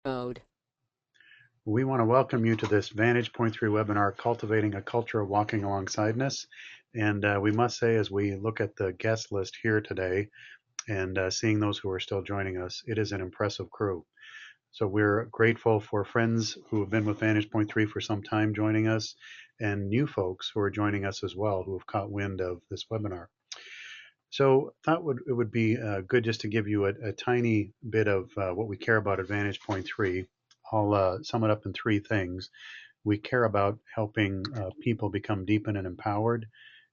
mode. We want to welcome you to this Vantage Point 3 webinar, Cultivating a Culture of Walking Alongside-ness. And we must say, as we look at the guest list here today and seeing those who are still joining us, it is an impressive crew. So we're grateful for friends who have been with Vantage Point 3 for some time joining us and new folks who are joining us as well who have caught wind of this webinar. So I thought it would be good just to give you a tiny bit of what we care about at Vantage Point 3. I'll sum it up in three things. We care about helping people become deepened and empowered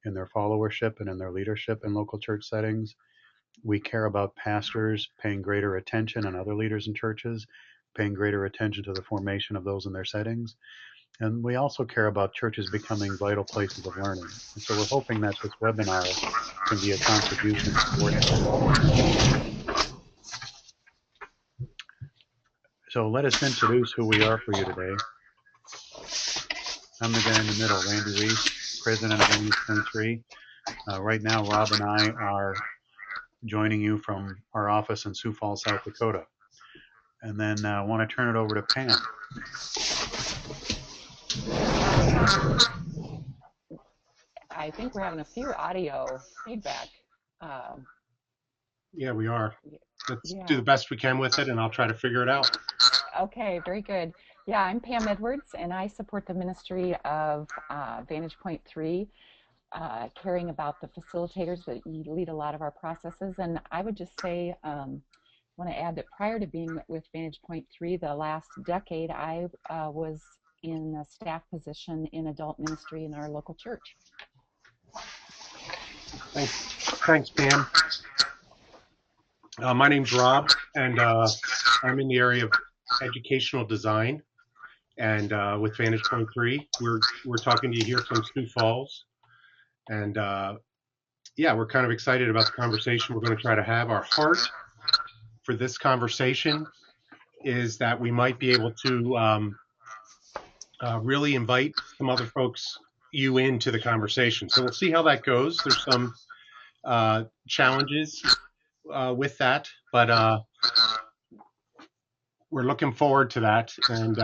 in their followership and in their leadership in local church settings. We care about pastors paying greater attention and other leaders in churches, paying greater attention to the formation of those in their settings. And we also care about churches becoming vital places of learning. And so we're hoping that this webinar can be a contribution toward that. So let us introduce who we are for you today. I'm the guy in the middle, Randy Reese, president of Vantage Point 3. Right now, Rob and I are joining you from our office in Sioux Falls, South Dakota. And then I want to turn it over to Pam. I think we're having a few audio feedback. Yeah, we are. Let's do the best we can with it, and I'll try to figure it out. Okay, very good. Yeah, I'm Pam Edwards, and I support the ministry of Vantage Point 3, caring about the facilitators that lead a lot of our processes. And I would just say, want to add that prior to being with Vantage Point 3, the last decade, I was in a staff position in adult ministry in our local church. Thanks, Pam. My name's Rob, and I'm in the area of educational design. And with Vantage Point 3, we're talking to you here from Sioux Falls. And yeah, we're kind of excited about the conversation we're going to try to have. Our heart for this conversation is that we might be able to really invite some other folks into the conversation. So we'll see how that goes. There's some challenges with that, but we're looking forward to that and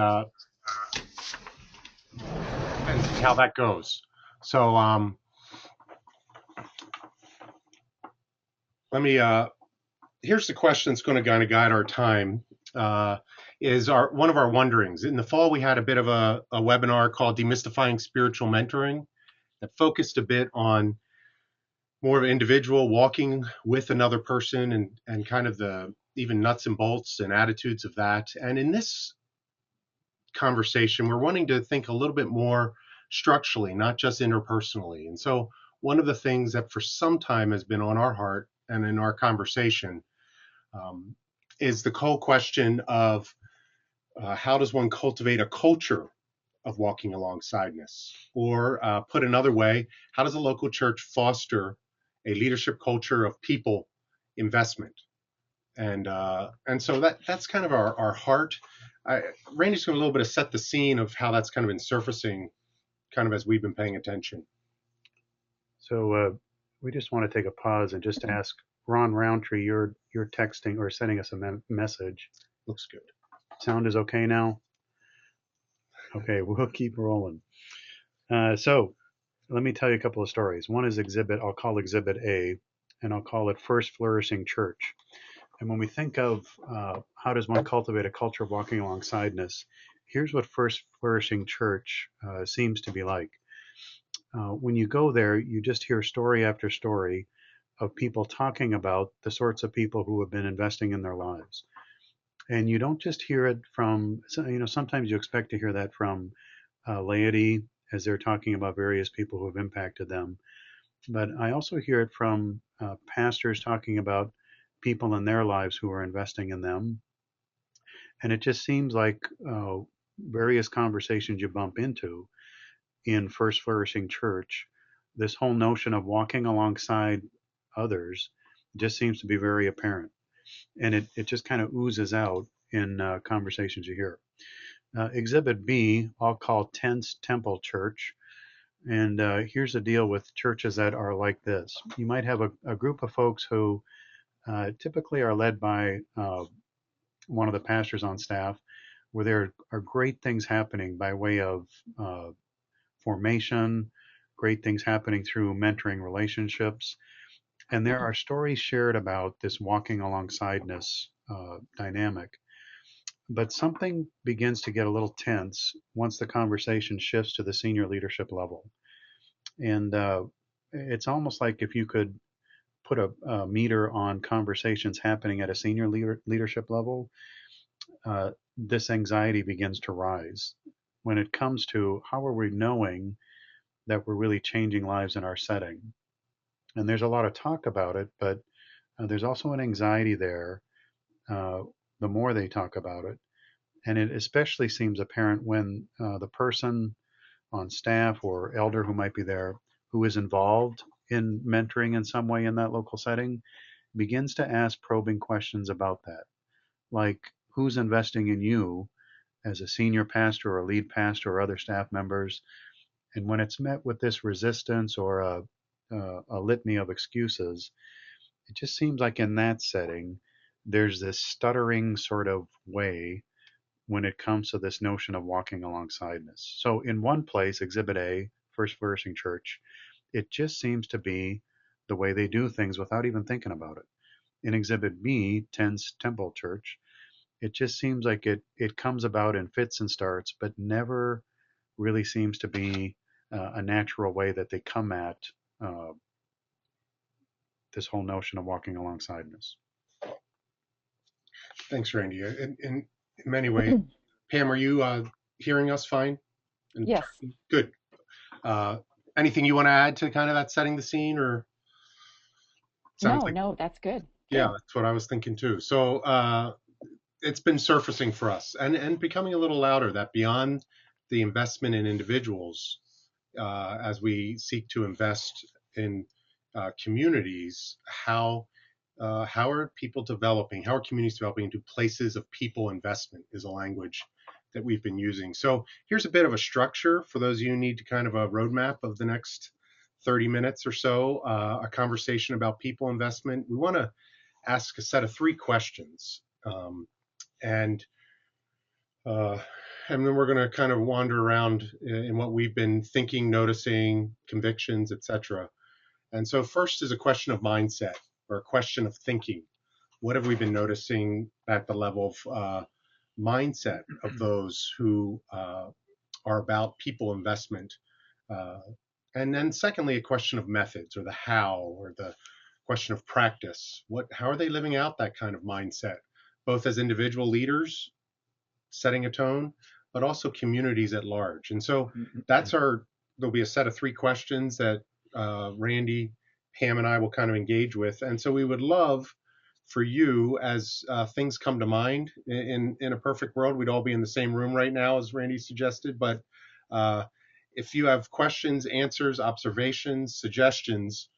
see how that goes. So let me here's the question that's going to kind of guide our time. Is one of our wonderings. In the fall, we had a bit of a webinar called Demystifying Spiritual Mentoring that focused a bit on more of an individual walking with another person and kind of the even nuts and bolts and attitudes of that. And in this conversation, we're wanting to think a little bit more structurally, not just interpersonally. And so one of the things that for some time has been on our heart and in our conversation is the whole question of how does one cultivate a culture of walking alongside-ness? Or put another way, how does a local church foster a leadership culture of people investment? And so that's kind of our heart. Randy's going to a little bit of set the scene of how that's kind of been surfacing kind of as we've been paying attention. So we just want to take a pause and just ask Ron Roundtree, you're texting or sending us a message. Looks good. Sound is okay now? Okay, we'll keep rolling. So let me tell you a couple of stories. One is I'll call Exhibit A, and I'll call it First Flourishing Church. And when we think of how does one cultivate a culture of walking alongside-ness, here's what First Flourishing Church seems to be like. When you go there, you just hear story after story of people talking about the sorts of people who have been investing in their lives. And you don't just hear it from, sometimes you expect to hear that from laity as they're talking about various people who have impacted them. But I also hear it from pastors talking about people in their lives who are investing in them. And it just seems like various conversations you bump into in First Flourishing Church, this whole notion of walking alongside others just seems to be very apparent. And it just kind of oozes out in conversations you hear. Exhibit B, I'll call Tense Temple Church. And here's the deal with churches that are like this. You might have a group of folks who typically are led by one of the pastors on staff, where there are great things happening by way of formation, great things happening through mentoring relationships. And there are stories shared about this walking alongside-ness dynamic. But something begins to get a little tense once the conversation shifts to the senior leadership level. And it's almost like if you could put a meter on conversations happening at a senior leadership level, this anxiety begins to rise when it comes to how are we knowing that we're really changing lives in our setting. And there's a lot of talk about it, but there's also an anxiety there uh, the more they talk about it. And it especially seems apparent when the person on staff or elder who might be there who is involved in mentoring in some way in that local setting begins to ask probing questions about that. Like, who's investing in you as a senior pastor or a lead pastor or other staff members? And when it's met with this resistance or a litany of excuses, it just seems like in that setting, there's this stuttering sort of way when it comes to this notion of walking alongside-ness. So in one place, Exhibit A, First Flourishing Church, it just seems to be the way they do things without even thinking about it. In Exhibit B, Tens Temple Church, it just seems like it comes about in fits and starts, but never really seems to be a natural way that they come at uh, this whole notion of walking alongside-ness. Thanks, Randy. In many ways, Pam, are you hearing us fine? Yes. Good. Anything you want to add to kind of that setting the scene, or sounds like? No, that's good. Yeah, Good. that's what I was thinking too. So it's been surfacing for us and becoming a little louder that beyond the investment in individuals, as we seek to invest in communities, how are people developing? How are communities developing into places of people investment is a language that we've been using. So here's a bit of a structure for those of you who need to kind of a roadmap of the next 30 minutes or so, a conversation about people investment. We want to ask a set of 3 questions. And uh, and then we're going to kind of wander around in what we've been thinking, noticing, convictions, etc. And so first is a question of mindset or a question of thinking. What have we been noticing at the level of mindset of those who are about people investment? Uh, and then secondly, a question of methods or the how or the question of practice. How are they living out that kind of mindset, both as individual leaders setting a tone, but also communities at large. And so there'll be a set of 3 questions that Randy, Pam, and I will kind of engage with. And so we would love for you, as things come to mind, in a perfect world, we'd all be in the same room right now, as Randy suggested. But if you have questions, answers, observations, suggestions,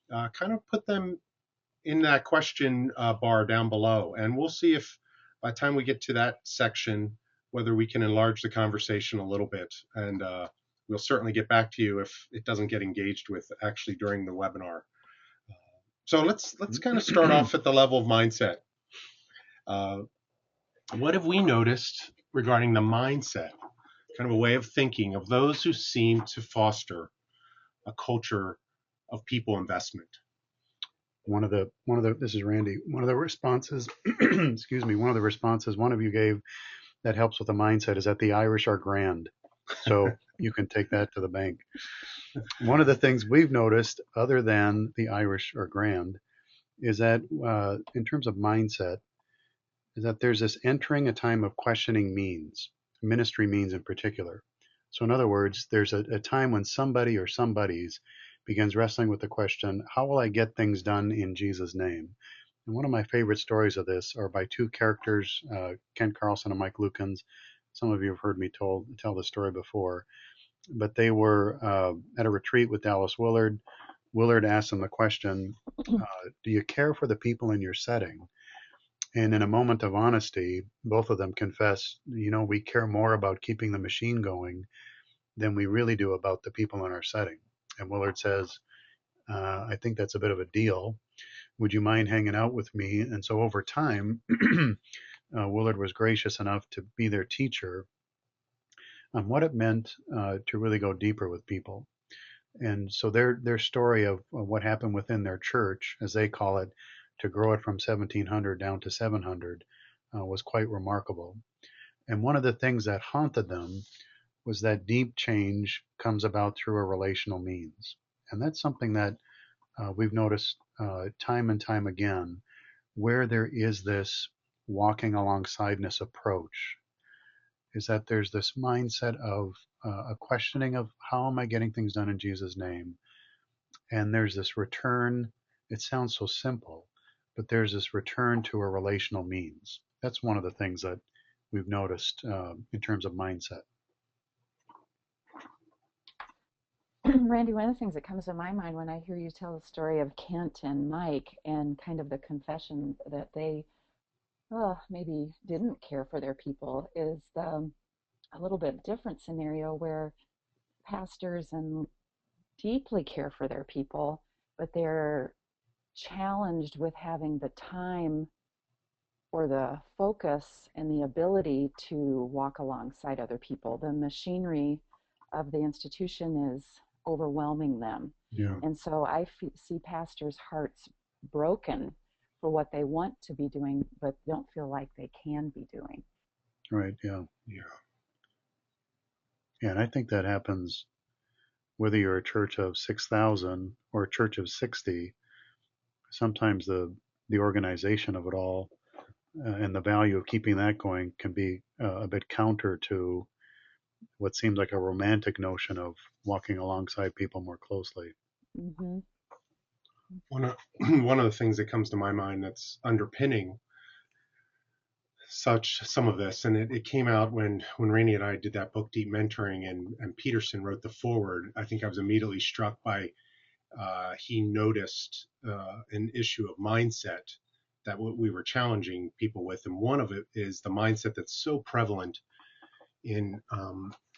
kind of put them in that question bar down below. And we'll see if by the time we get to that section, whether we can enlarge the conversation a little bit. And we'll certainly get back to you if it doesn't get engaged with actually during the webinar. So let's kind of start off at the level of mindset. What have we noticed regarding the mindset, kind of a way of thinking of those who seem to foster a culture of people investment? One of the this is Randy. One of the responses, excuse me, one of the responses one of you gave that helps with the mindset is that the Irish are grand. So you can take that to the bank. One of the things we've noticed, other than the Irish are grand, is that in terms of mindset, is that there's this entering a time of questioning means, ministry means in particular. So in other words, there's a time when somebody or somebodies begins wrestling with the question, how will I get things done in Jesus' name? And one of my favorite stories of this are by 2 characters, Ken Carlson and Mike Lukens. Some of you have heard me tell the story before, but they were at a retreat with Dallas Willard. Willard asked them the question, do you care for the people in your setting? And in a moment of honesty, both of them confess, we care more about keeping the machine going than we really do about the people in our setting. And Willard says, I think that's a bit of a deal. Would you mind hanging out with me? And so over time, Willard was gracious enough to be their teacher on what it meant to really go deeper with people. And so their story of what happened within their church, as they call it, to grow it from 1,700 down to 700 was quite remarkable. And one of the things that haunted them was that deep change comes about through a relational means. And that's something that we've noticed time and time again, where there is this walking alongside-ness approach, is that there's this mindset of a questioning of how am I getting things done in Jesus' name? And there's this return. It sounds so simple, but there's this return to a relational means. That's one of the things that we've noticed in terms of mindset. Randy, one of the things that comes to my mind when I hear you tell the story of Kent and Mike and kind of the confession that they maybe didn't care for their people is a little bit different scenario where pastors and deeply care for their people, but they're challenged with having the time or the focus and the ability to walk alongside other people. The machinery of the institution is overwhelming them. Yeah. And so I see pastors' hearts broken for what they want to be doing, but don't feel like they can be doing. Right. Yeah. Yeah. Yeah. And I think that happens whether you're a church of 6,000 or a church of 60. Sometimes the organization of it all and the value of keeping that going can be a bit counter to what seems like a romantic notion of walking alongside people more closely. Mm-hmm. One of the things that comes to my mind that's underpinning some of this, and it came out when Rainey and I did that book Deep Mentoring, and Peterson wrote the foreword. I think I was immediately struck by he noticed an issue of mindset that we were challenging people with, and one of it is the mindset that's so prevalent in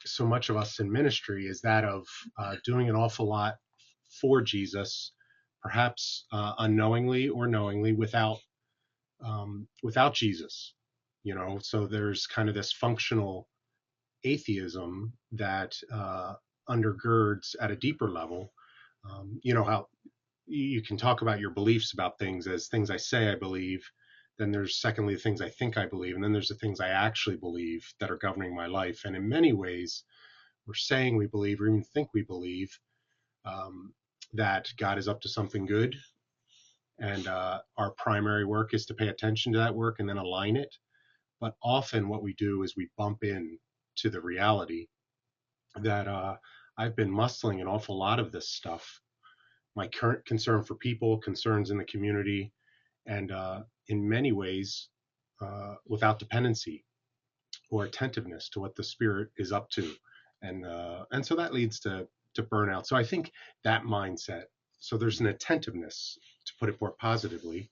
so much of us in ministry is that of doing an awful lot for Jesus, perhaps unknowingly or knowingly, without Jesus. So there's kind of this functional atheism that undergirds at a deeper level. How you can talk about your beliefs about things as things I say I believe. Then there's secondly the things I think I believe, and then there's the things I actually believe that are governing my life. And in many ways, we're saying we believe or even think we believe that God is up to something good, and our primary work is to pay attention to that work and then align it. But often what we do is we bump in to the reality that I've been muscling an awful lot of this stuff. My current concern for people, concerns in the community, and in many ways without dependency or attentiveness to what the Spirit is up to. And so that leads to burnout. So I think that mindset, so there's an attentiveness, to put it more positively.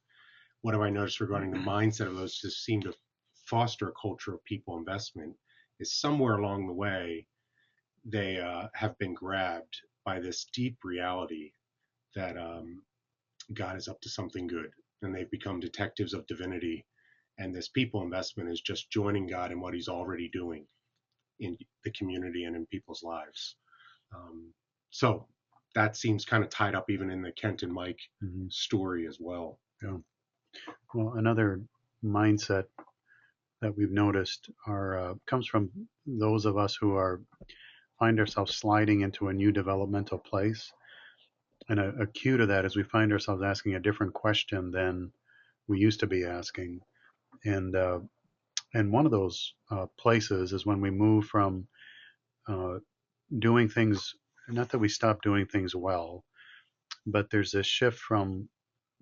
What have I noticed regarding the mindset of those who seem to foster a culture of people investment is somewhere along the way they have been grabbed by this deep reality that God is up to something good, and they've become detectives of divinity, and this people investment is just joining God in what he's already doing in the community and in people's lives. So that seems kind of tied up even in the Kent and Mike story as well. Yeah. Well, another mindset that we've noticed comes from those of us who find ourselves sliding into a new developmental place. And a cue to that is we find ourselves asking a different question than we used to be asking. And one of those places is when we move from doing things, not that we stop doing things well, but there's this shift from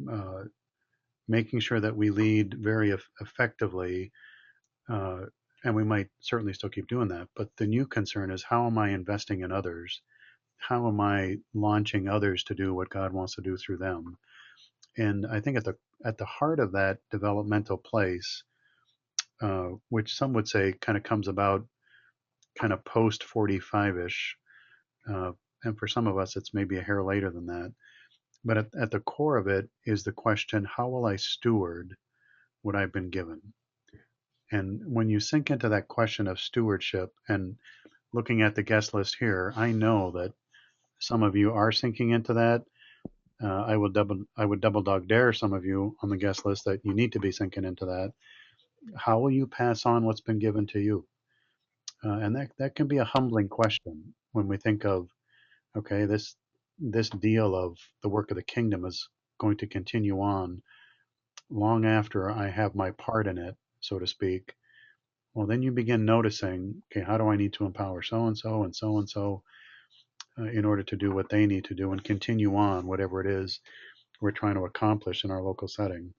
uh, making sure that we lead very effectively, and we might certainly still keep doing that. But the new concern is how am I investing in others? How am I launching others to do what God wants to do through them? And I think at the heart of that developmental place, which some would say kind of comes about kind of post 45ish, and for some of us it's maybe a hair later than that. But at the core of it is the question: how will I steward what I've been given? And when you sink into that question of stewardship, and looking at the guest list here, I know that some of you are sinking into that. I would double dog dare some of you on the guest list that you need to be sinking into that. How will you pass on what's been given to you? And that can be a humbling question when we think of, okay, this deal of the work of the kingdom is going to continue on long after I have my part in it, so to speak. Well, then you begin noticing, okay, how do I need to empower so and so and so and so in order to do what they need to do and continue on whatever it is we're trying to accomplish in our local setting.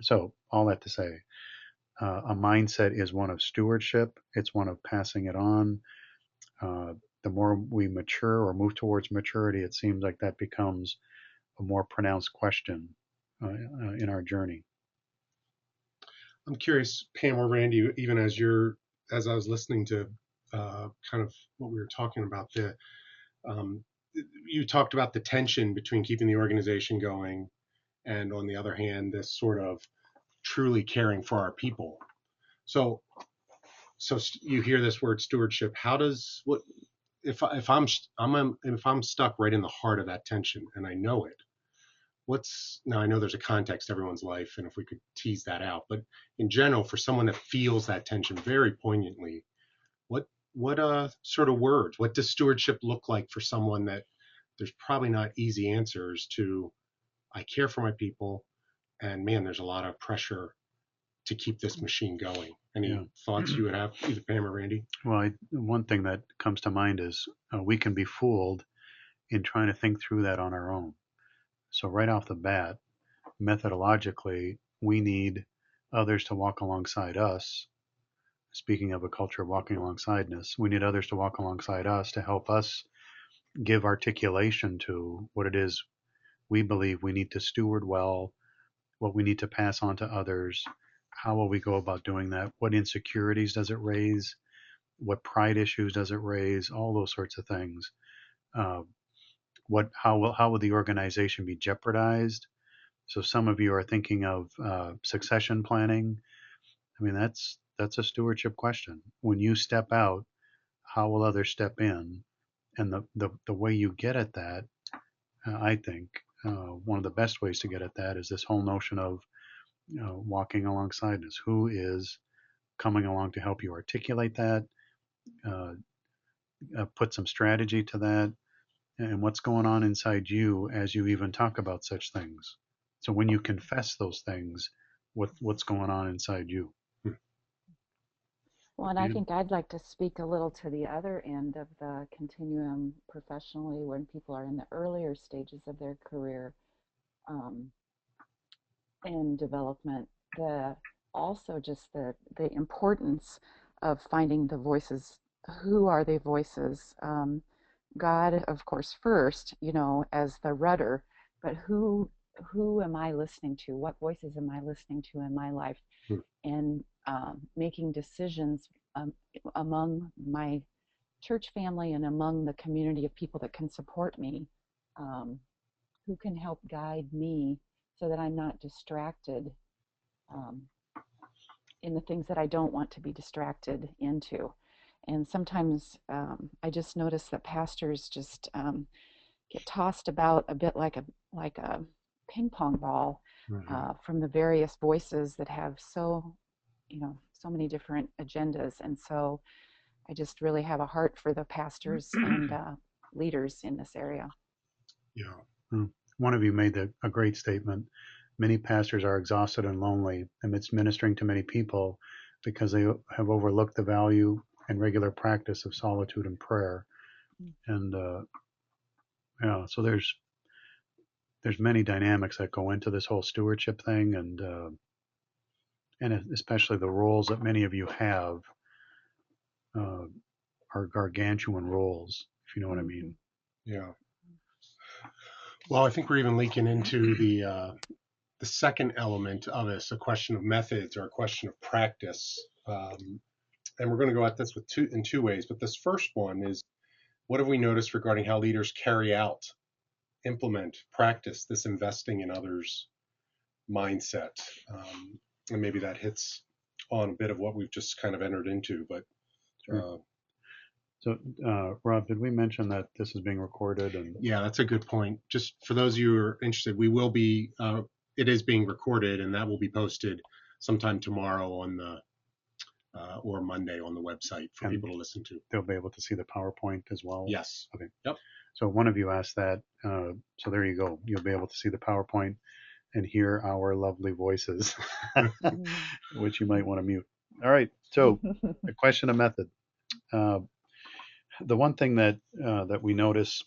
So, all that to say, a mindset is one of stewardship, it's one of passing it on. The more we mature or move towards maturity, it seems like that becomes a more pronounced question in our journey. I'm curious, Pam or Randy, even as I was listening to kind of what we were talking about, um, you talked about the tension between keeping the organization going and, on the other hand, this sort of truly caring for our people. So, you hear this word stewardship. How does what if I'm stuck right in the heart of that tension and I know it? Now I know there's a context to everyone's life, and if we could tease that out, but in general, for someone that feels that tension very poignantly, what sort of words, what does stewardship look like for someone that there's probably not easy answers to? I care for my people, and man, there's a lot of pressure to keep this machine going. Any Yeah. thoughts you would have, either Pam or Randy? Well, one thing that comes to mind is we can be fooled in trying to think through that on our own. So, right off the bat, methodologically, we need others to walk alongside us. Speaking of a culture of walking alongside-ness, we need others to walk alongside us to help us give articulation to what it is we believe we need to steward well, what we need to pass on to others. How will we go about doing that? What insecurities does it raise? What pride issues does it raise? All those sorts of things. Uh, how will the organization be jeopardized? So some of you are thinking of succession planning. I mean, that's a stewardship question. When you step out, how will others step in? And the way you get at that, I think, one of the best ways to get at that is this whole notion of walking alongside us. Who is coming along to help you articulate that, uh, put some strategy to that, and what's going on inside you as you even talk about such things. So when you confess those things, what's going on inside you? Well, and I think I'd like to speak a little to the other end of the continuum professionally when people are in the earlier stages of their career um, and development. Also just the importance of finding the voices. Who are the voices? God, of course, first, as the rudder, but who am I listening to? What voices am I listening to in my life? And making decisions among my church family and among the community of people that can support me, who can help guide me so that I'm not distracted um, in the things that I don't want to be distracted into. And sometimes I just notice that pastors just get tossed about a bit like a ping pong ball from the various voices that have so many different agendas. And so I just really have a heart for the pastors and leaders in this area. Yeah. One of you made a great statement. Many pastors are exhausted and lonely amidst ministering to many people because they have overlooked the value and regular practice of solitude and prayer. And yeah, so there's many dynamics that go into this whole stewardship thing, and especially the roles that many of you have are gargantuan roles, if you know what I mean. Yeah. Well, I think we're even leaking into the second element of this, a question of methods or a question of practice. And we're going to go at this in two ways. But this first one is, what have we noticed regarding how leaders carry out, implement, practice this investing in others mindset? And maybe that hits on a bit of what we've just kind of entered into. But Sure. So, Rob, did we mention that this is being recorded? And yeah, that's a good point. Just for those of you who are interested, we will be, it is being recorded, and that will be posted sometime tomorrow on the, or Monday on the website for people to listen to. they'll be able to see the PowerPoint as well? Yes. Okay. Yep. So one of you asked that. So there you go. You'll be able to see the PowerPoint and hear our lovely voices, which you might want to mute. All right. So the question of method. Uh, the one thing that we notice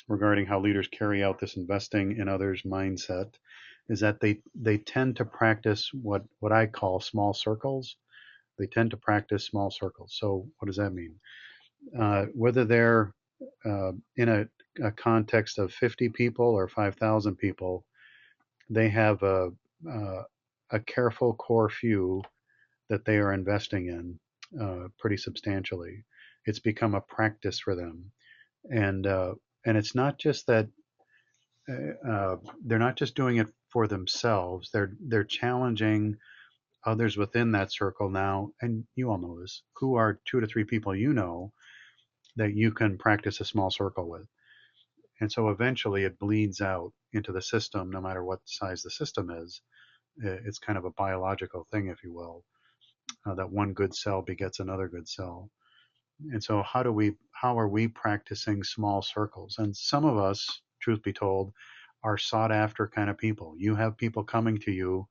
regarding how leaders carry out this investing in others mindset is that they tend to practice what I call small circles. They tend to practice small circles. So what does that mean? Whether they're in a context of 50 people or 5,000 people, they have a careful core few that they are investing in pretty substantially. It's become a practice for them, and and it's not just that they're not just doing it for themselves. They're challenging others within that circle now, and you all know this. Who are 2 to 3 people you know that you can practice a small circle with? And so eventually it bleeds out into the system, no matter what size the system is. It's kind of a biological thing, if you will, that one good cell begets another good cell. And so how are we practicing small circles? And some of us, truth be told, are sought after kind of people. You have people coming to you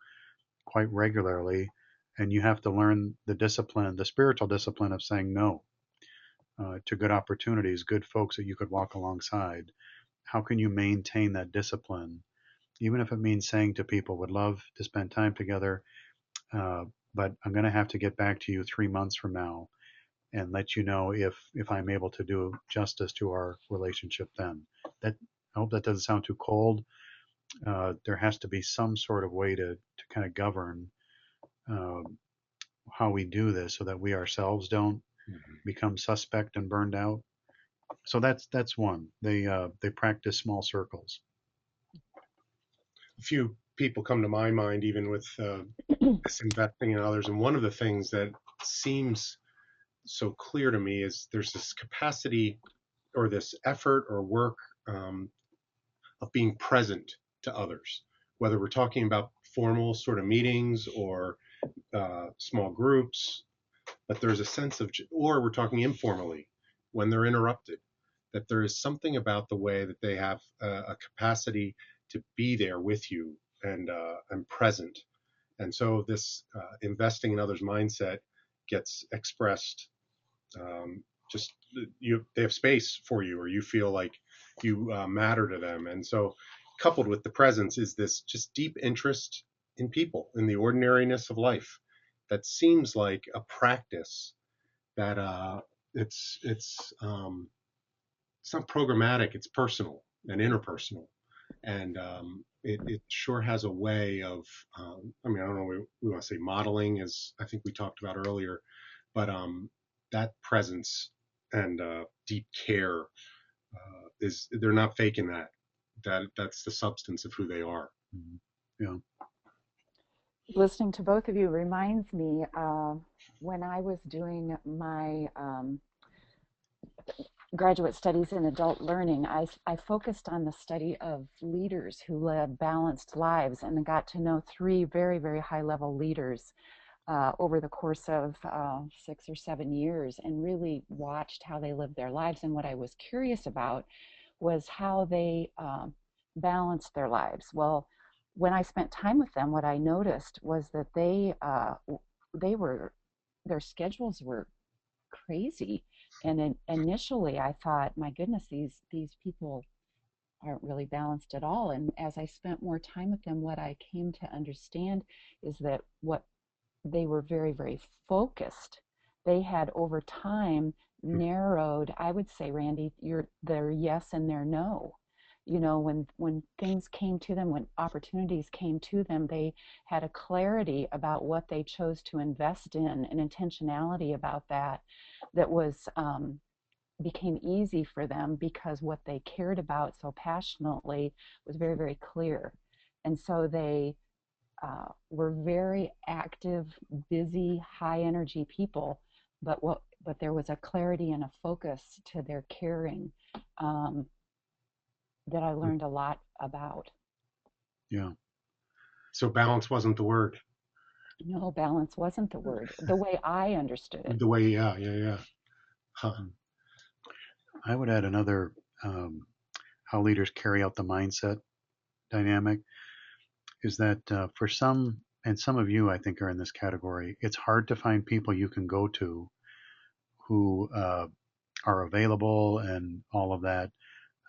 quite regularly, and you have to learn the discipline, the spiritual discipline of saying no to good opportunities, good folks that you could walk alongside. How can you maintain that discipline, even if it means saying to people, would love to spend time together, uh, but I'm going to have to get back to you 3 months from now and let you know if I'm able to do justice to our relationship then. That I hope that doesn't sound too cold. There has to be some sort of way to kind of govern um, how we do this so that we ourselves don't become suspect and burned out. So that's one. They practice small circles. A few people come to my mind, even with this investing in others. And one of the things that seems so clear to me is there's this capacity or this effort or work um, of being present to others, whether we're talking about formal sort of meetings or small groups, but there's a sense of, or we're talking informally when they're interrupted, that there is something about the way that they have a capacity to be there with you and present. And so this investing in others mindset gets expressed just they have space for you, or you feel like you matter to them. And so coupled with the presence is this just deep interest in people, in the ordinariness of life, that seems like a practice that it's not programmatic, it's personal and interpersonal. And it sure has a way of I mean, I don't know, we want to say modeling, as I think we talked about earlier, but that presence and deep care is, they're not faking that. That's the substance of who they are. Mhm. Yeah. Listening to both of you reminds me when I was doing my graduate studies in adult learning, I focused on the study of leaders who led balanced lives and got to know three very, very high level leaders over the course of 6 or 7 years, and really watched how they lived their lives. And what I was curious about was how they balanced their lives. Well, when I spent time with them, what I noticed was that they were, their schedules were crazy. And initially, I thought, my goodness, these people aren't really balanced at all. And as I spent more time with them, what I came to understand is that what they were very, very focused. They had over time narrowed, I would say, Randy, their yes and their no. You know, when things came to them, when opportunities came to them, they had a clarity about what they chose to invest in, an intentionality about that that was became easy for them because what they cared about so passionately was very, very clear. And so they were very active, busy, high energy people, but there was a clarity and a focus to their caring that I learned a lot about. Yeah. So balance wasn't the word. No, balance wasn't the word, the way I understood it. The way, yeah. Huh. I would add another how leaders carry out the mindset dynamic is that for some, and some of you I think are in this category, it's hard to find people you can go to who are available and all of that.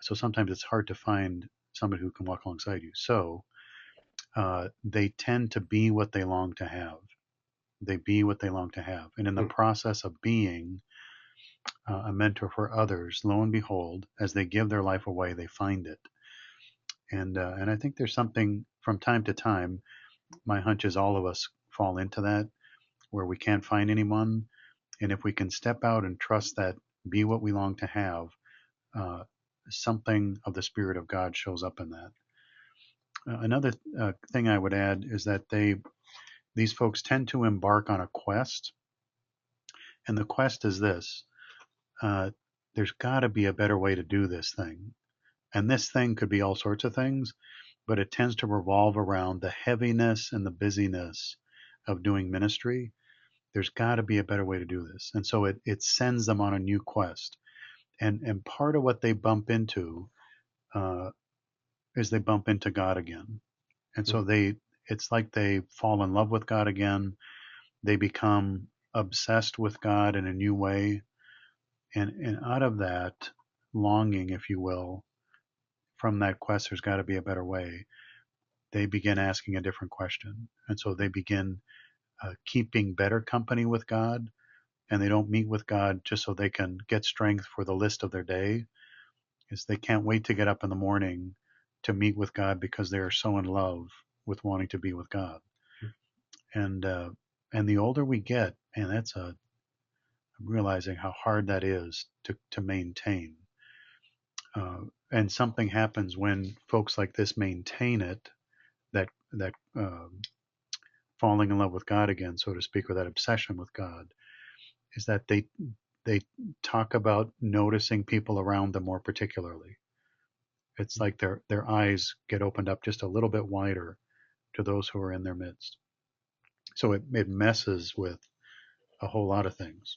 So sometimes it's hard to find somebody who can walk alongside you. So they tend to be what they long to have. They be what they long to have. And in the process of being a mentor for others, lo and behold, as they give their life away, they find it. And I think there's something from time to time. My hunch is all of us fall into that where we can't find anyone, and if we can step out and trust that, be what we long to have, uh, something of the Spirit of God shows up in that. Another thing I would add is that these folks tend to embark on a quest, and the quest is this: there's got to be a better way to do this thing, and this thing could be all sorts of things, but it tends to revolve around the heaviness and the busyness of doing ministry. There's got to be a better way to do this, and so it sends them on a new quest. And part of what they bump into uh, is they bump into God again, and so it's like they fall in love with God again. They become obsessed with God in a new way, and out of that longing, if you will, from that quest, there's got to be a better way. They begin asking a different question, and so they begin keeping better company with God, and they don't meet with God just so they can get strength for the list of their day. Is they can't wait to get up in the morning to meet with God because they are so in love with wanting to be with God. And the older we get, and I'm realizing how hard that is to maintain. And something happens when folks like this maintain it, that falling in love with God again, so to speak, or that obsession with God, is that they talk about noticing people around them more particularly. It's like their eyes get opened up just a little bit wider to those who are in their midst. So it messes with a whole lot of things.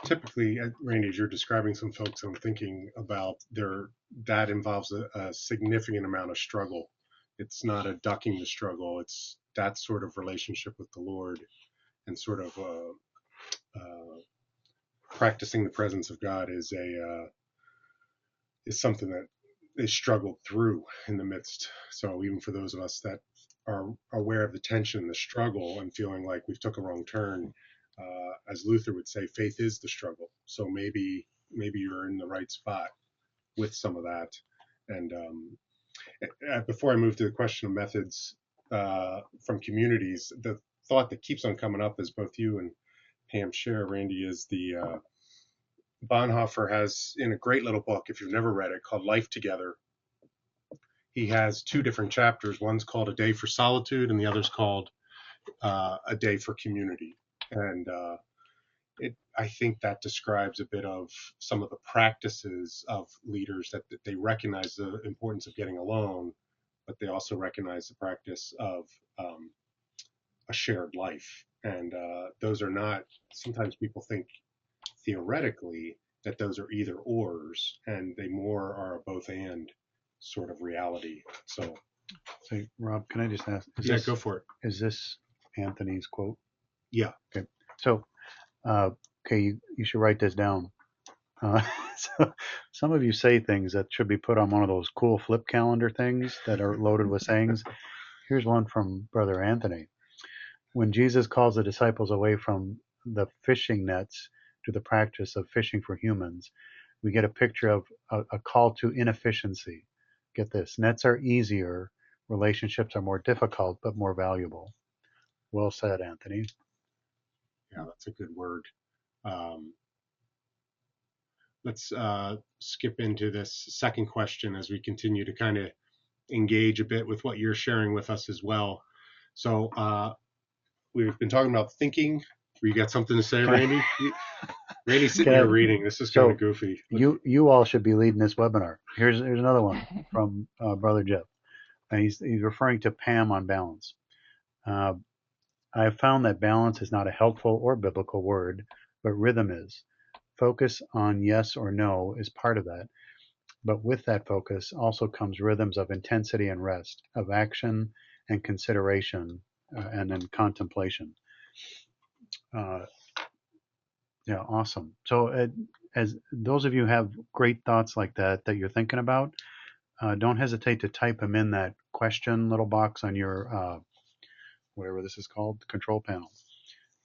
Typically, Randy, as you're describing some folks, I'm thinking about that involves a significant amount of struggle. It's not a ducking the struggle. It's that sort of relationship with the Lord and sort of practicing the presence of God is something that they struggled through in the midst. So even for those of us that are aware of the tension, the struggle, and feeling like we've took a wrong turn, as Luther would say, faith is the struggle. So maybe you're in the right spot with some of that. And before I move to the question of methods from communities, the thought that keeps on coming up as both you and Pam share, Randy, is the Bonhoeffer has in a great little book, if you've never read it, called Life Together. He has two different chapters. One's called A Day for Solitude, and the other's called A Day for Community. And I think that describes a bit of some of the practices of leaders that they recognize the importance of getting alone, but they also recognize the practice of a shared life. And those are not, sometimes people think theoretically that those are either ors, and they more are a both and sort of reality. So, Rob, can I just ask? Go for it. Is this Anthony's quote? Yeah. Okay. So, okay, you should write this down. So some of you say things that should be put on one of those cool flip calendar things that are loaded with sayings. Here's one from Brother Anthony. When Jesus calls the disciples away from the fishing nets to the practice of fishing for humans, we get a picture of a call to inefficiency. Get this: nets are easier, relationships are more difficult, but more valuable. Well said, Anthony. Yeah, that's a good word. Let's skip into this second question as we continue to kind of engage a bit with what you're sharing with us as well. So we've been talking about thinking. You got something to say, Randy? Randy's sitting here reading. This is kind of goofy. You all should be leading this webinar. Here's another one from Brother Jeff. And he's referring to Pam on balance. I have found that balance is not a helpful or biblical word, but rhythm is. Focus on yes or no is part of that. But with that focus also comes rhythms of intensity and rest, of action and consideration, and then contemplation. Yeah, awesome. So as those of you have great thoughts like that you're thinking about, don't hesitate to type them in that question little box on your whatever this is called, control panel,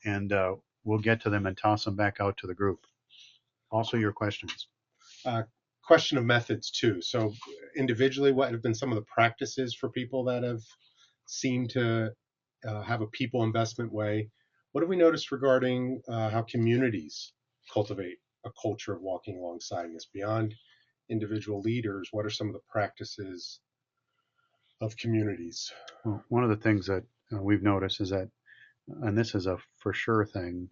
and we'll get to them and toss them back out to the group. Also, your questions. Question of methods too. So individually, what have been some of the practices for people that have seemed to have a people investment way? What have we noticed regarding how communities cultivate a culture of walking alongside-ness beyond individual leaders? What are some of the practices of communities? Well, one of the things that we've noticed is that, and this is a for sure thing,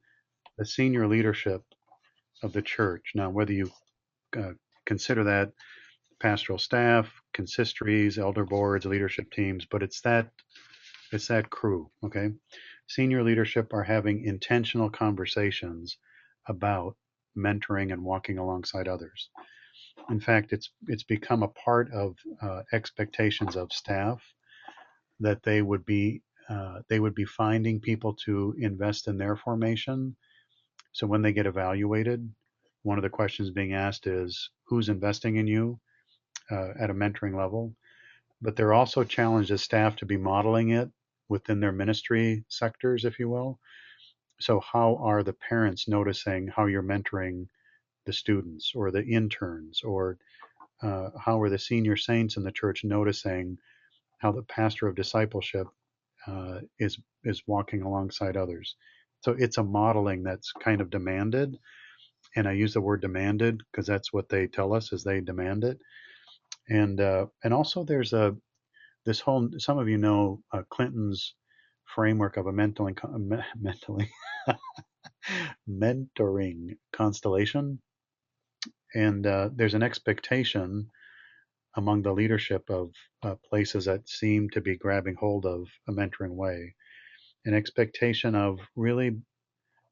the senior leadership of the church. Now, whether you consider that pastoral staff, consistories, elder boards, leadership teams, but it's that crew, okay? Senior leadership are having intentional conversations about mentoring and walking alongside others. In fact, it's become a part of expectations of staff that they would be finding people to invest in their formation. So when they get evaluated, one of the questions being asked is who's investing in you at a mentoring level. But they're also challenged as staff to be modeling it within their ministry sectors, if you will. So how are the parents noticing how you're mentoring the students or the interns, or how are the senior saints in the church noticing how the pastor of discipleship is walking alongside others? So it's a modeling that's kind of demanded, and I use the word demanded because that's what they tell us is they demand it. And also there's this whole, some of you know Clinton's framework of a mentoring constellation, and there's an expectation among the leadership of places that seem to be grabbing hold of a mentoring way, an expectation of really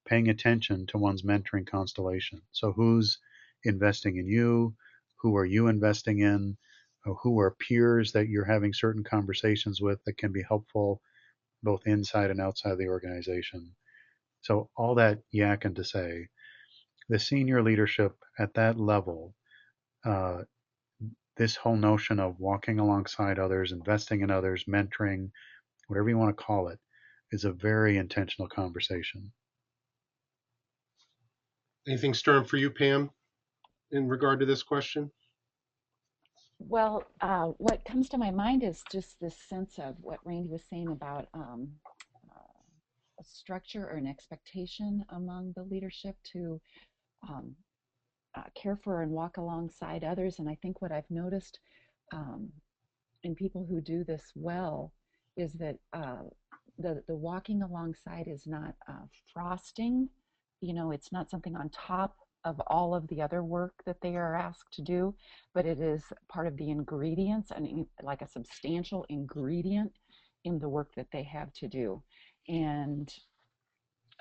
paying attention to one's mentoring constellation. So who's investing in you? Who are you investing in? Who are peers that you're having certain conversations with that can be helpful both inside and outside the organization? So all that yakking to say, the senior leadership at that level, uh, this whole notion of walking alongside others, investing in others, mentoring, whatever you want to call it, is a very intentional conversation. Anything stirring for you, Pam, in regard to this question? Well, what comes to my mind is just this sense of what Randy was saying about a structure or an expectation among the leadership to um, care for and walk alongside others. And I think what I've noticed um, in people who do this well is that the walking alongside is not frosting. You know, it's not something on top of all of the other work that they are asked to do, but it is part of the ingredients and like a substantial ingredient in the work that they have to do. And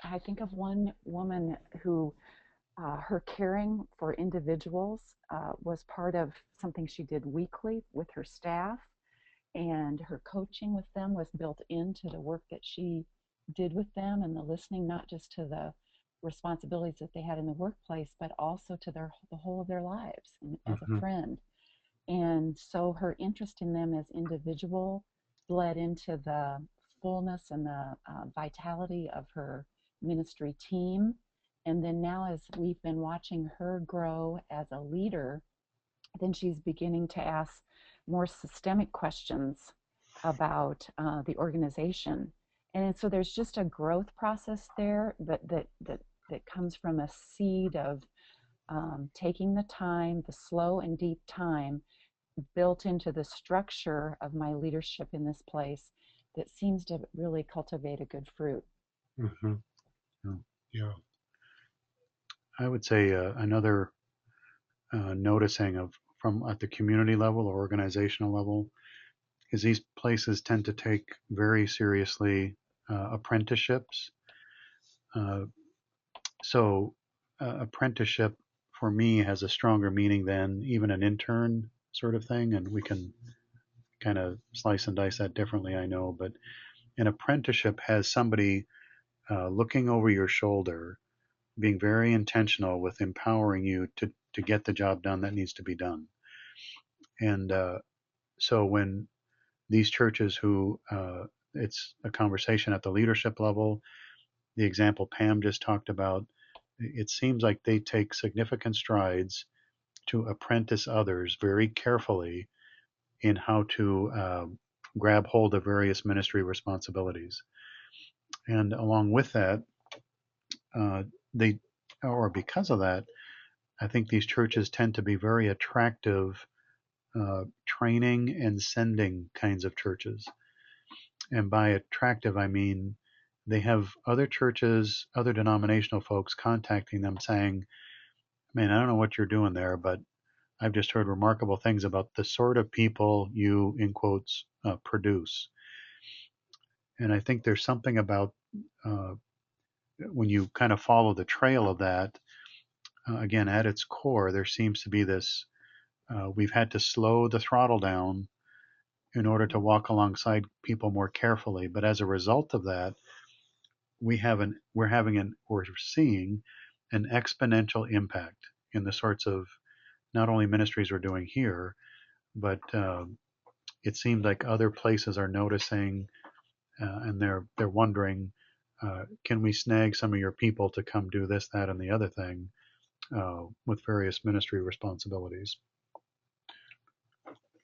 I think of one woman who her caring for individuals was part of something she did weekly with her staff, and her coaching with them was built into the work that she did with them, and the listening not just to the responsibilities that they had in the workplace, but also to the whole of their lives and as a friend. And so her interest in them as individual bled into the fullness and the vitality of her ministry team. And then now, as we've been watching her grow as a leader, then she's beginning to ask more systemic questions about the organization. And so there's just a growth process there that comes from a seed of taking the time, the slow and deep time built into the structure of my leadership in this place that seems to really cultivate a good fruit. Mm-hmm. Yeah. I would say another noticing of from at the community level or organizational level is these places tend to take very seriously apprenticeships. Uh, so apprenticeship for me has a stronger meaning than even an intern sort of thing, and we can kind of slice and dice that differently, I know, but an apprenticeship has somebody looking over your shoulder, being very intentional with empowering you to get the job done that needs to be done. And so when these churches who it's a conversation at the leadership level, the example Pam just talked about, it seems like they take significant strides to apprentice others very carefully in how to grab hold of various ministry responsibilities. And along with that, they, or because of that, I think these churches tend to be very attractive training and sending kinds of churches. And by attractive, I mean they have other churches, other denominational folks contacting them saying, man, I don't know what you're doing there, but I've just heard remarkable things about the sort of people you, in quotes, produce. And I think there's something about uh, when you kind of follow the trail of that, again, at its core, there seems to be this we've had to slow the throttle down in order to walk alongside people more carefully. But as a result of that, we're seeing an exponential impact in the sorts of not only ministries we're doing here, but it seems like other places are noticing and they're wondering, can we snag some of your people to come do this, that, and the other thing with various ministry responsibilities.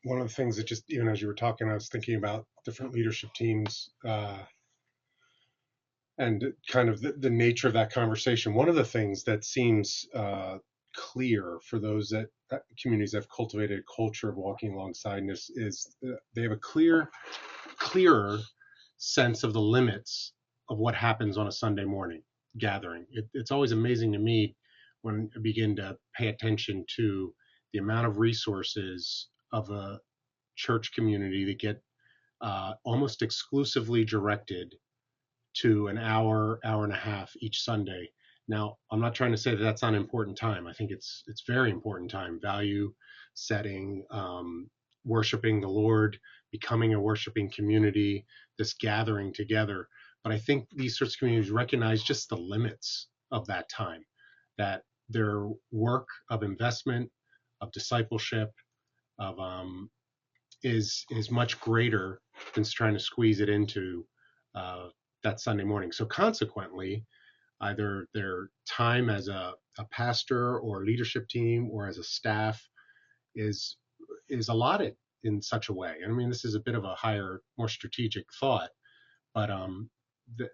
One of the things that just, even as you were talking, I was thinking about different leadership teams and kind of the nature of that conversation. One of the things that seems clear for those that communities that have cultivated a culture of walking alongside-ness is they have a clearer sense of the limits of what happens on a Sunday morning gathering. It's always amazing to me when I begin to pay attention to the amount of resources of a church community that get almost exclusively directed to an hour, hour and a half each Sunday. Now, I'm not trying to say that that's not an important time. I think it's very important time. Value setting, worshiping the Lord, becoming a worshiping community, this gathering together. But I think these sorts of communities recognize just the limits of that time, that their work of investment, of discipleship, of is much greater than trying to squeeze it into that Sunday morning. So consequently, either their time as a pastor or leadership team or as a staff is allotted in such a way. And I mean, this is a bit of a higher, more strategic thought, but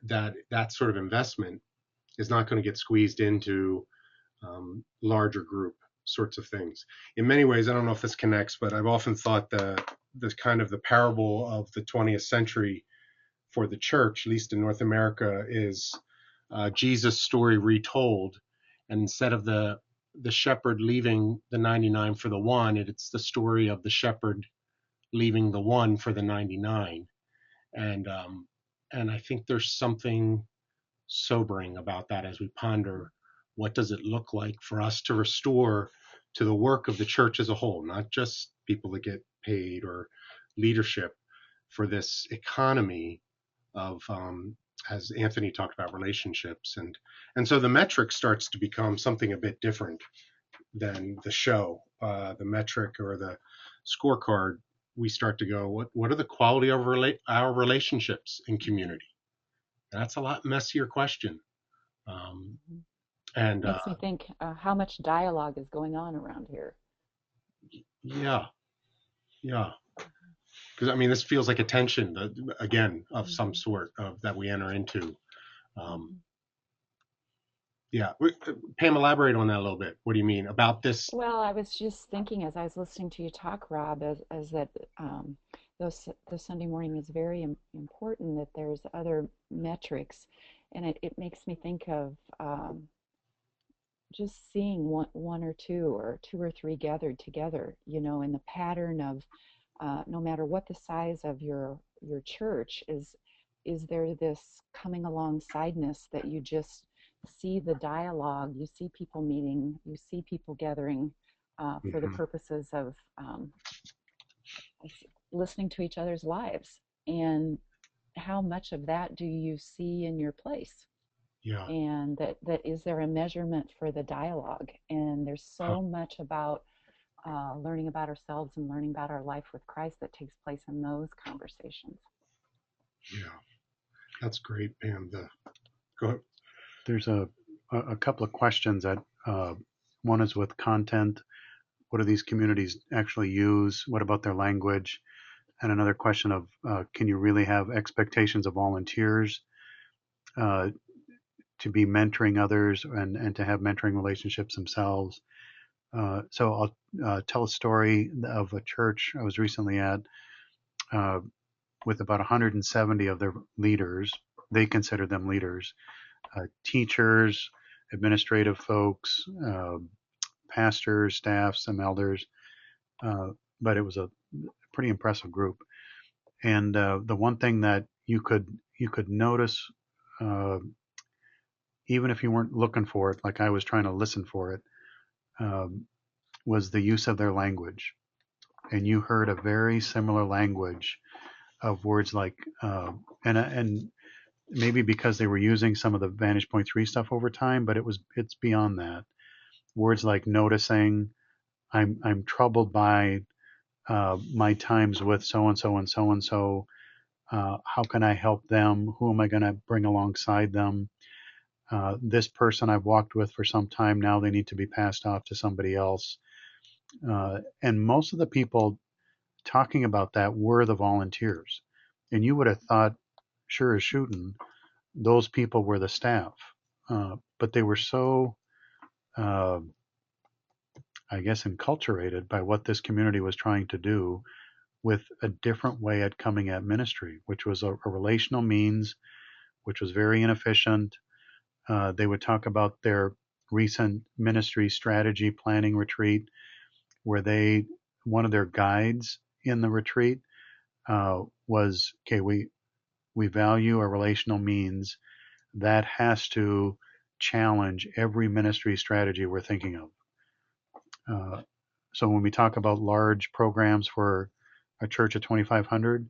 that sort of investment is not going to get squeezed into larger group sorts of things. In many ways, I don't know if this connects, but I've often thought the kind of the parable of the 20th century for the church, at least in North America, is Jesus' story retold. And instead of the shepherd leaving the 99 for the one, it's the story of the shepherd leaving the one for the 99. And I think there's something sobering about that as we ponder what does it look like for us to restore to the work of the church as a whole, not just people that get paid or leadership, for this economy of as Anthony talked about, relationships, and so the metric starts to become something a bit different than the show. The metric or the scorecard, we start to go, what are the quality of our relationships in community? And that's a lot messier question. And Makes me think how much dialogue is going on around here. yeah, because I mean, this feels like a tension again of some sort of that we enter into. Yeah. Pam, elaborate on that a little bit. What do you mean about this? Well, I was just thinking as I was listening to you talk, Rob, as that those Sunday morning is very important that there's other metrics, and it makes me think of just seeing one or two or three gathered together, in the pattern of no matter what the size of your church is there this coming alongside-ness that you just see the dialogue, you see people meeting, you see people gathering for the Mhm. purposes of listening to each other's lives. And how much of that do you see in your place? Yeah. And that is there a measurement for the dialogue? And there's Huh. so much about learning about ourselves and learning about our life with Christ that takes place in those conversations. Yeah. That's great, Pam. Go ahead. There's a couple of questions that one is with content. What do these communities actually use? What about their language? And another question of can you really have expectations of volunteers uh, to be mentoring others and to have mentoring relationships themselves? So I'll tell a story of a church I was recently at uh, with about 170 of their leaders. They consider them leaders, teachers, administrative folks, pastors, staff, some elders. Uh, but it was a pretty impressive group. And the one thing that you could notice, uh, even if you weren't looking for it, like I was trying to listen for it, um, was the use of their language. And you heard a very similar language of words like, and maybe because they were using some of the Vantage Point 3 stuff over time, but it's beyond that. Words like noticing, I'm troubled by my times with so and so and so and so. How can I help them? Who am I going to bring alongside them? This person I've walked with for some time now, they need to be passed off to somebody else. And most of the people talking about that were the volunteers. And you would have thought, sure as shooting, those people were the staff. But they were so, uh, I guess, enculturated by what this community was trying to do with a different way at coming at ministry, which was a relational means, which was very inefficient. They would talk about their recent ministry strategy planning retreat, where one of their guides in the retreat was, okay, we value a relational means that has to challenge every ministry strategy we're thinking of. So when we talk about large programs for a church of 2,500,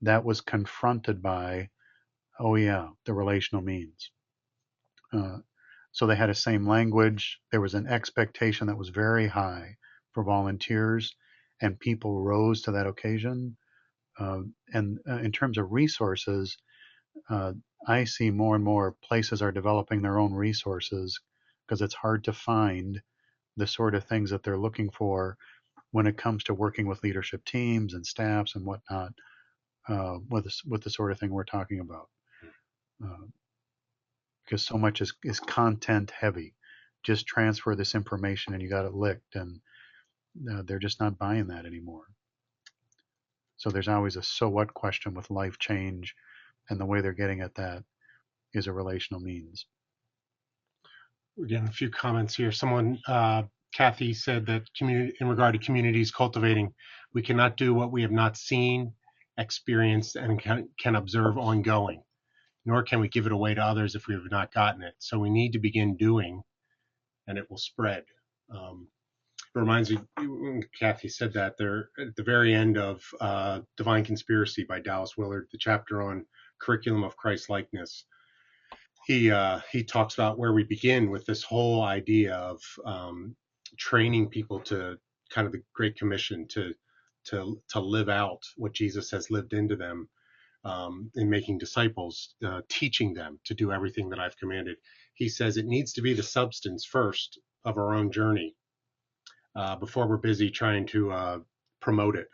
that was confronted by, oh yeah, the relational means. Uh, so they had the same language. There was an expectation that was very high for volunteers, and people rose to that occasion. And in terms of resources, uh, I see more and more places are developing their own resources because it's hard to find the sort of things that they're looking for when it comes to working with leadership teams and staffs and whatnot, with the sort of thing we're talking about. Uh, because so much is content heavy. Just transfer this information and you got it licked, and they're just not buying that anymore. So there's always a so what question with life change, and the way they're getting at that is a relational means. Again, a few comments here. Someone, Kathy, said that in regard to communities cultivating, we cannot do what we have not seen, experienced, and can observe ongoing, nor can we give it away to others if we have not gotten it. So we need to begin doing, and it will spread. It reminds me, when Kathy said that, there at the very end of Divine Conspiracy by Dallas Willard, the chapter on curriculum of Christ-likeness, he talks about where we begin with this whole idea of training people to kind of the Great Commission to live out what Jesus has lived into them, in making disciples, teaching them to do everything that I've commanded. He says it needs to be the substance first of our own journey, before we're busy trying to promote it,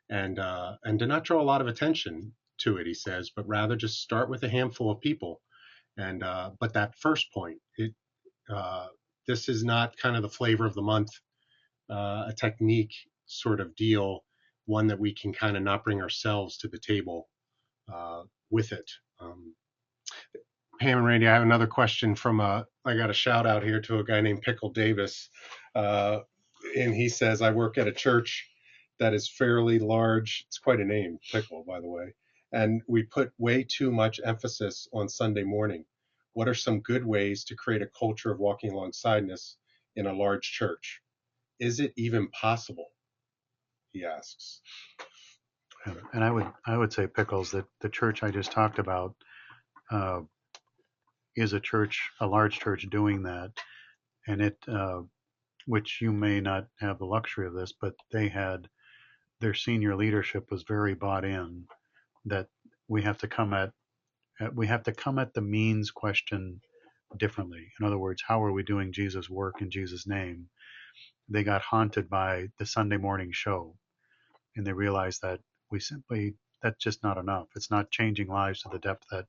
and to not draw a lot of attention to it. He says, but rather just start with a handful of people. And but that first point, This is not kind of the flavor of the month, a technique sort of deal, one that we can kind of not bring ourselves to the table with it. Pam and Randy, I have another question from I got a shout out here to a guy named Pickle Davis. And he says, I work at a church that is fairly large. It's quite a name, Pickle, by the way. And we put way too much emphasis on Sunday morning. What are some good ways to create a culture of walking alongside-ness in a large church? Is it even possible? He asks. And I would say, Pickles, that the church I just talked about uh, is a large church doing that, and which you may not have the luxury of this, but their senior leadership was very bought in that we have to come at the means question differently. In other words, how are we doing Jesus' work in Jesus' name? They got haunted by the Sunday morning show, and they realized that that's just not enough. It's not changing lives to the depth that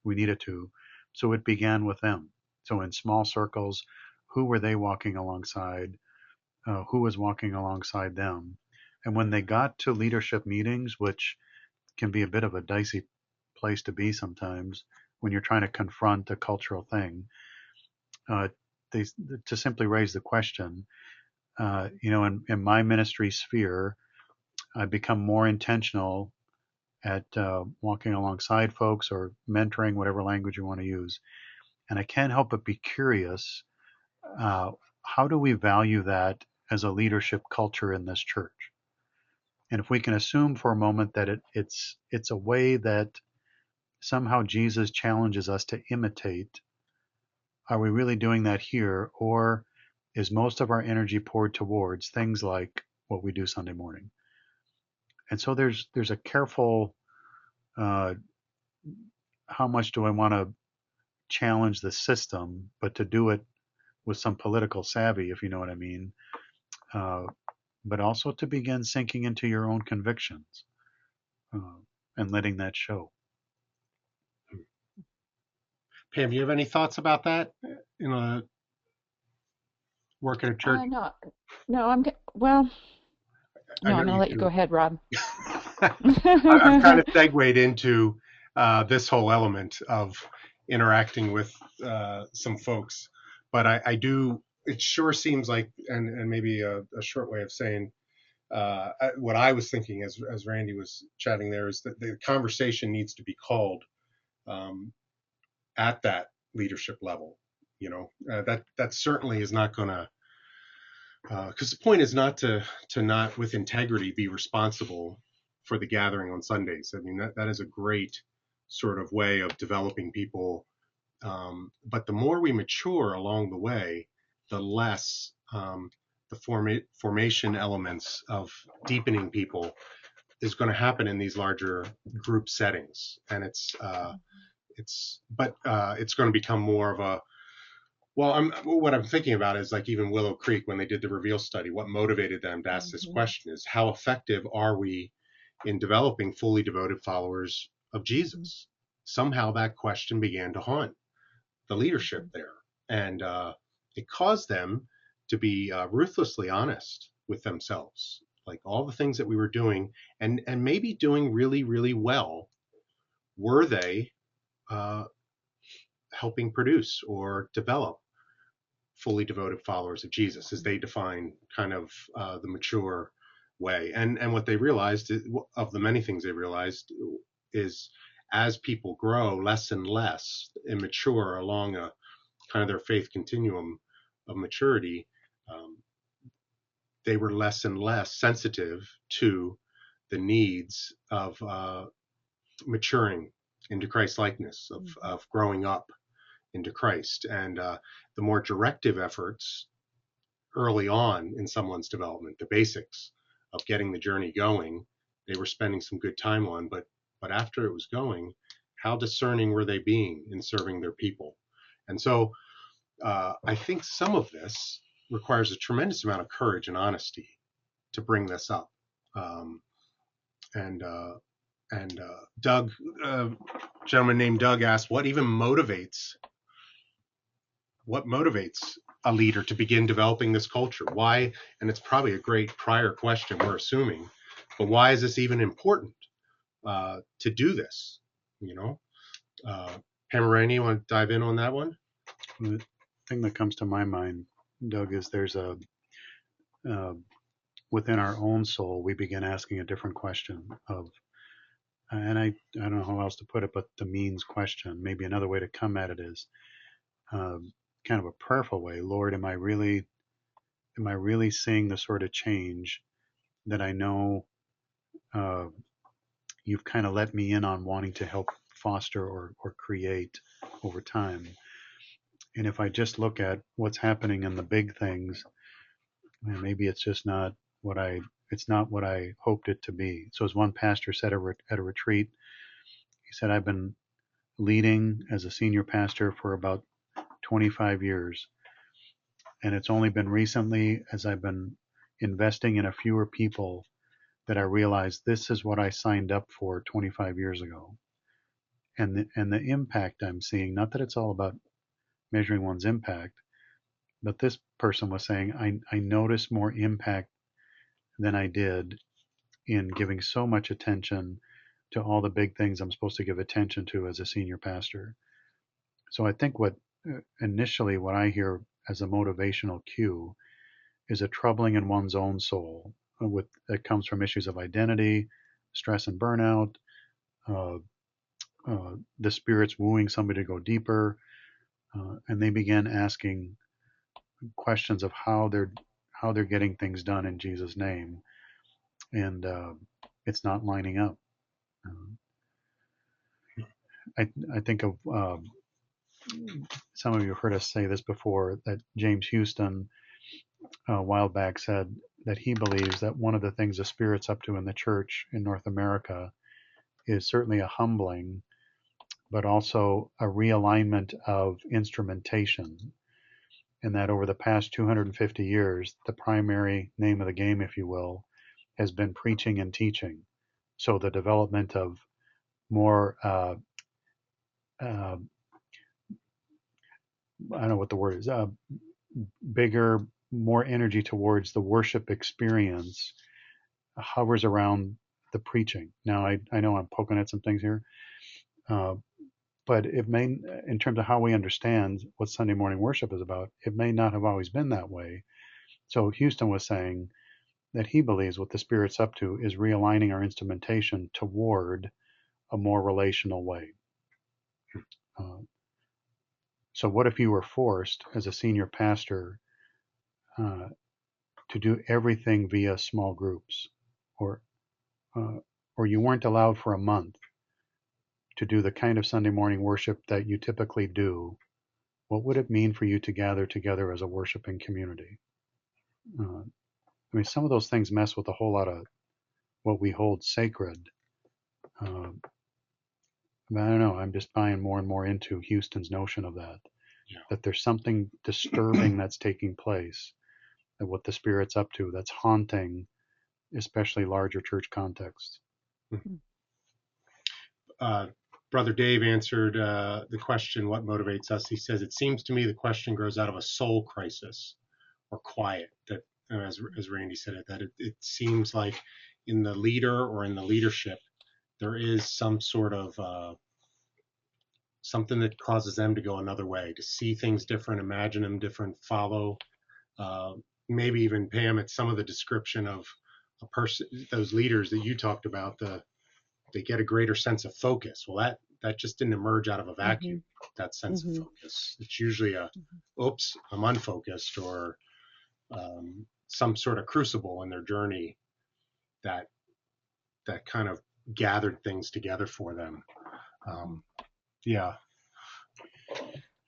we need it to. So it began with them. So in small circles, who were they walking alongside? Who was walking alongside them? And when they got to leadership meetings, which can be a bit of a dicey place to be sometimes when you're trying to confront a cultural thing, uh, they to simply raise the question. In my ministry sphere, I've become more intentional at walking alongside folks or mentoring, whatever language you want to use. And I can't help but be curious, uh, how do we value that as a leadership culture in this church? And if we can assume for a moment that it's a way that somehow Jesus challenges us to imitate, are we really doing that here, or is most of our energy poured towards things like what we do Sunday morning? And so there's a careful, uh, how much do I want to challenge the system, but to do it with some political savvy, if you know what I mean, uh, but also to begin sinking into your own convictions uh, and letting that show. Pam, do you have any thoughts about that? Work at a church? No, well, I no, know I'm going to you let you go do. ahead, Rob. I've kind of segued into this whole element of interacting with some folks, but I do. It sure seems like, and maybe a short way of saying what I was thinking as Randy was chatting there is that the conversation needs to be called um, at that leadership level. That certainly is not going to. Because the point is not to not with integrity be responsible for the gathering on Sundays. I mean that is a great sort of way of developing people. But the more we mature along the way, the less the formation elements of deepening people is going to happen in these larger group settings, and it's going to become more of a what I'm thinking about is like even Willow Creek when they did the reveal study, what motivated them to ask this question is how effective are we in developing fully devoted followers of Jesus? Somehow that question began to haunt the leadership there, and it caused them to be ruthlessly honest with themselves, like all the things that we were doing and maybe doing really really well. Were they uh, helping produce or develop fully devoted followers of Jesus, as they define kind of the mature way? And what they realized of the many things they realized is as people grow less and less and mature along a kind of their faith continuum of maturity, um, they were less and less sensitive to the needs of maturing into Christ likeness, of growing up into Christ. And the more directive efforts early on in someone's development, the basics of getting the journey going, they were spending some good time on. But after it was going, how discerning were they being in serving their people? And so I think some of this requires a tremendous amount of courage and honesty to bring this up. Um, and Doug, a gentleman named Doug asked, what even motivates what motivates a leader to begin developing this culture? Why? And it's probably a great prior question, we're assuming, but why is this even important to do this? You know, Pam or Randy, you want to dive in on that one? The thing that comes to my mind, Doug, is there's within our own soul, we begin asking a different question of, and I don't know how else to put it, but the means question. Maybe another way to come at it is kind of a prayerful way. Lord, am I really seeing the sort of change that I know uh, you've kind of let me in on wanting to help foster or create over time? And if I just look at what's happening in the big things, maybe it's just not what I it's not what I hoped it to be. So as one pastor said at a retreat, he said, I've been leading as a senior pastor for about 25 years. And it's only been recently, as I've been investing in a fewer people, that I realized this is what I signed up for 25 years ago. And the impact I'm seeing, not that it's all about measuring one's impact, but this person was saying, I notice more impact than I did in giving so much attention to all the big things I'm supposed to give attention to as a senior pastor. So I think what I hear as a motivational cue is a troubling in one's own soul that comes from issues of identity, stress and burnout, uh, the spirits wooing somebody to go deeper, and they begin asking questions of how they're getting things done in Jesus' name, and it's not lining up. I think of some of you have heard us say this before, that James Houston a while back said that he believes that one of the things the Spirit's up to in the church in North America is certainly a humbling, but also a realignment of instrumentation. And that over the past 250 years, the primary name of the game, if you will, has been preaching and teaching. So the development of more, I don't know what the word is, bigger, more energy towards the worship experience hovers around the preaching. Now, I know I'm poking at some things here, but it may, in terms of how we understand what Sunday morning worship is about, it may not have always been that way. So Houston was saying that he believes what the Spirit's up to is realigning our instrumentation toward a more relational way. So what if you were forced as a senior pastor to do everything via small groups, or you weren't allowed for a month to do the kind of Sunday morning worship that you typically do? What would it mean for you to gather together as a worshiping community? I mean, some of those things mess with a whole lot of what we hold sacred. I don't know. I'm just buying more and more into Houston's notion of that. Yeah. That there's something disturbing that's taking place, that what the Spirit's up to, that's haunting, especially larger church contexts. Brother Dave answered the question, what motivates us? He says, it seems to me the question grows out of a soul crisis or quiet, that as Randy said it, that it seems like in the leader or in the leadership, there is some sort of something that causes them to go another way, to see things different, imagine them different, follow. Maybe even Pam, it's some of the description of a person, those leaders that you talked about, they get a greater sense of focus. Well, that just didn't emerge out of a vacuum, that sense of focus. It's usually oops, I'm unfocused, or some sort of crucible in their journey that kind of gathered things together for them. Yeah.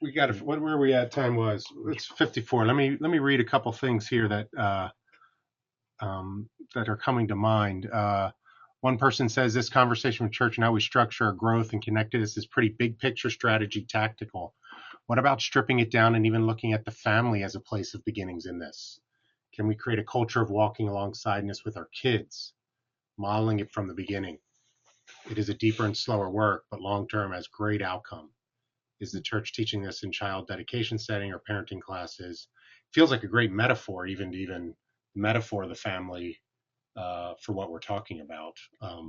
We got where we at? Time was, it's 54. Let me read a couple things here that are coming to mind. One person says, this conversation with church and how we structure our growth and connectedness is pretty big picture strategy, tactical. What about stripping it down and even looking at the family as a place of beginnings in this? Can we create a culture of walking alongside-ness with our kids, modeling it from the beginning? It is a deeper and slower work, but long term has great outcome. is the church teaching this in child dedication setting or parenting classes? Feels like a great metaphor, even metaphor of the family for what we're talking about. I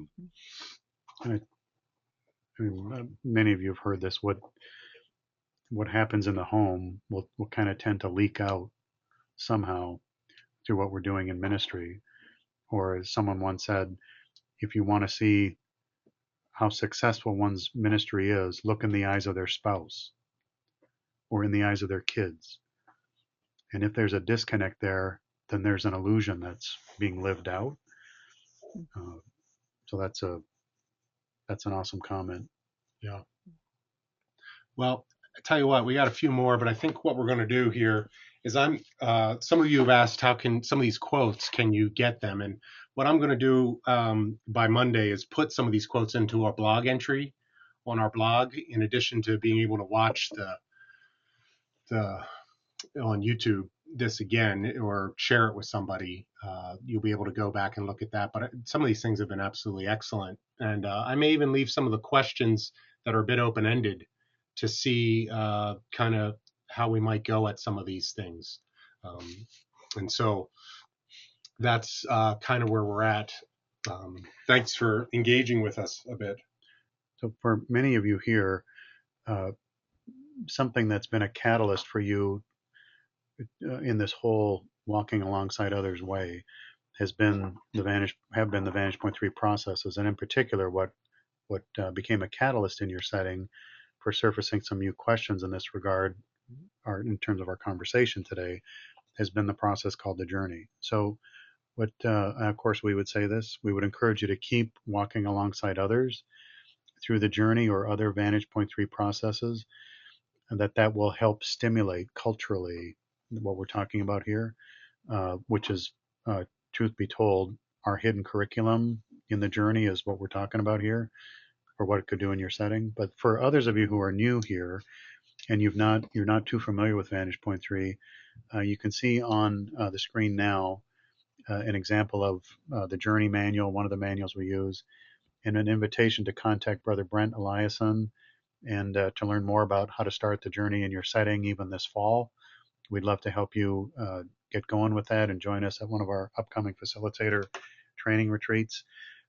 mean, many of you have heard this. What happens in the home will kind of tend to leak out somehow through what we're doing in ministry. Or as someone once said, if you want to see how successful one's ministry is, look in the eyes of their spouse or in the eyes of their kids. And if there's a disconnect there, then there's an illusion that's being lived out. So that's an awesome comment. Yeah. Well, I tell you what, we got a few more, but I think what we're going to do here is some of you have asked how can some of these quotes, can you get them? And what I'm going to do by Monday is put some of these quotes into a blog entry on our blog, in addition to being able to watch the on YouTube this again or share it with somebody. You'll be able to go back and look at that. But some of these things have been absolutely excellent. And I may even leave some of the questions that are a bit open-ended to see kind of how we might go at some of these things. And so that's kind of where we're at. Thanks for engaging with us a bit. So for many of you here, something that's been a catalyst for you in this whole walking alongside others way has been the Vantage Point 3 processes, and in particular, what became a catalyst in your setting for surfacing some new questions in this regard, or in terms of our conversation today, has been the process called the journey. So, of course, we would say this: we would encourage you to keep walking alongside others through the journey or other Vantage Point 3 processes, and that will help stimulate culturally what we're talking about here, which is, truth be told, our hidden curriculum in the journey is what we're talking about here, or what it could do in your setting. But for others of you who are new here and you're not too familiar with Vantage Point 3, you can see on the screen now an example of the Journey Manual, one of the manuals we use, and an invitation to contact Brother Brent Eliason and to learn more about how to start the journey in your setting even this fall. We'd love to help you get going with that and join us at one of our upcoming facilitator training retreats.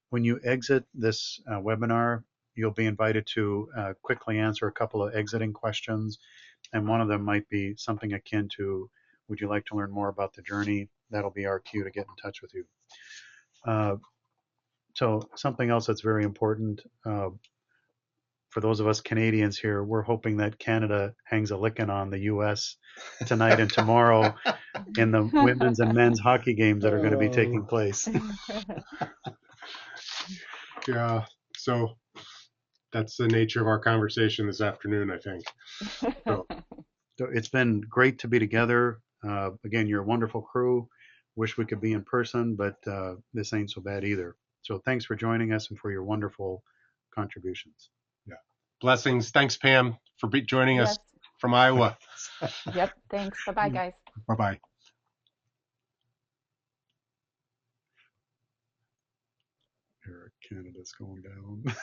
When you exit this webinar, you'll be invited to quickly answer a couple of exiting questions, and one of them might be something akin to, would you like to learn more about the journey? That'll be our cue to get in touch with you. So something else that's very important, for those of us Canadians here, we're hoping that Canada hangs a licking on the U.S. tonight and tomorrow in the women's and men's hockey games that are going to be taking place. Yeah, so that's the nature of our conversation this afternoon, I think. So it's been great to be together. Again, you're a wonderful crew. Wish we could be in person, but this ain't so bad either. So thanks for joining us and for your wonderful contributions. Yeah. Blessings. Thanks, Pam, for joining us from Iowa. Yep. Thanks. Bye-bye, guys. Bye-bye. Here, Canada's going down.